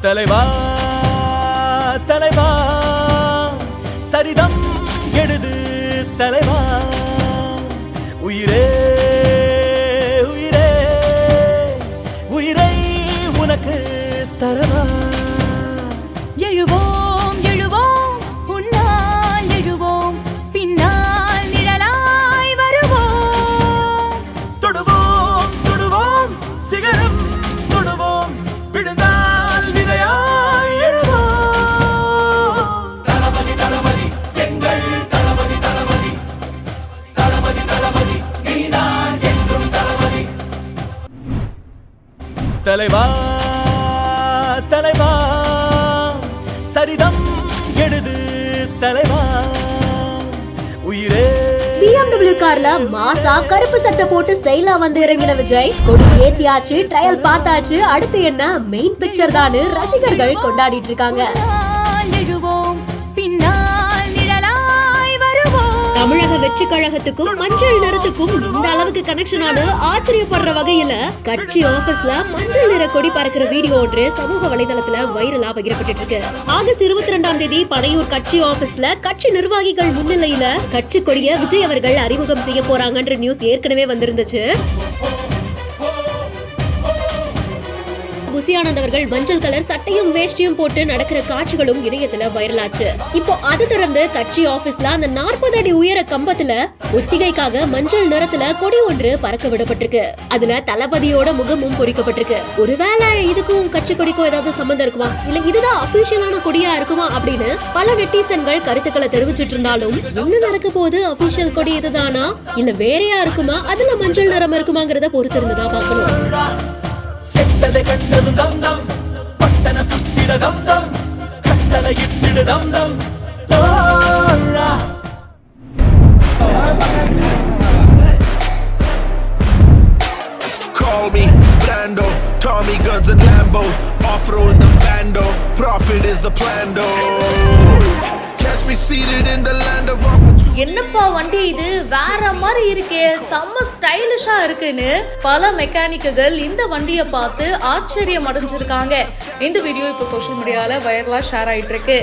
தலைவா தலைவா சரிதம் எழுது தலைவா உயிரே உயிரே உயிரை உனக்கு தரவா எழுவோம் எழுவோம் உன்னால் எழுவோம் பின்னால் நிழலாய் வருவோம் தொடுவோம் தொடுவோம் சிகரம் தொடுவோம் விழுந்தால் விதையாய் எழுவோம் தளபதி தளபதி எங்கள் தளபதி தளபதி தளபதி தளபதி நீதான் என்றும் தளபதி தலைவா தலைவா சரிதம் எழுது தலைவா உயிரே. BMW கார்ல மாசா கருப்பு சட்டை போட்டு ஸ்டைலா வந்து இறங்கின விஜய் கொடி ஏத்தியாச்சு, ட்ரையல் பார்த்தாச்சு, அடுத்து என்ன மெயின் பிக்சர் தானு ரசிகர்கள் கொண்டாடிட்டு இருக்காங்க. எழுவோம் பின்னால் நிழலாய் வருவோம். தமிழக வெற்றி கழகத்துக்கும் மஞ்சள் நிறத்துக்கும் இந்த அளவுக்கு கனெக்ஷனானு ஆச்சரியப்படுற வகையில கட்சி ஆபீஸ்ல மஞ்சள் நிற கொடி பறக்கிற வீடியோ ஒன்று சமூக வலைதளத்துல வைரலா பகிரப்பட்டு இருக்கு. ஆகஸ்ட் 22ஆம் தேதி பனையூர் கட்சி ஆபீஸ்ல கட்சி நிர்வாகிகள் முன்னிலையில கட்சி கொடியை விஜய் அவர்கள் அறிமுகம் செய்ய போறாங்கன்ற நியூஸ் ஏற்கனவே வந்திருந்துச்சு. புசியானந்த் அவர்கள் மஞ்சள் கலர் சட்டையும் வேஷ்டியும் போட்டு நடக்கிற காட்சிகளும் இணையத்துல வைரலாச்சு. இப்போ அது தொடர்ந்து கட்சி ஆபீஸ்ல அந்த 40 அடி உயர கம்பத்துல ஒத்திகைக்காக மஞ்சள் நிறத்துல கொடி ஒன்று பறக்க விடப்பட்டிருக்கு. அதுல தளபதியோட முகமும் பொறிக்கப்பட்டிருக்கு. ஒருவேளை இதுக்கும் கட்சி கொடிக்கும் ஏதாவது சம்பந்தம் இருக்குமா, இல்ல இதுதான் அபிஷியலான கொடியா இருக்குமா அப்படின்னு பல நெட்டிசன்கள் கருத்துக்களை தெரிவிச்சிட்டு இருந்தாலும் என்ன நடக்க போது, அபிஷியல் கொடி இதுதானா இல்ல வேறையா இருக்குமா, அதுல மஞ்சள் நிறம் இருக்குமாங்கிறத பொறுத்து இருந்துதான் பாக்கணும். கட்டளை கண்டது தம் தம் பட்டன சுத்திட தம் தம் கட்டளை இட்டிட தம் தம் Call me Brando, Tommy guns and Lambos, off-road the bando, profit is the plan though. Catch me seated in the land of opportunity. என்னப்பா வண்டி இது வேற மாதிரி இருக்கே, செம்ம ஸ்டைலிஷா இருக்குன்னு பல மெக்கானிக்குகள் இந்த வண்டியை பார்த்து ஆச்சரியம் அடைஞ்சிருக்காங்க. இந்த வீடியோ இப்போ சோஷியல் மீடியால வைரலா ஷேர் ஆயிட்டு இருக்கு.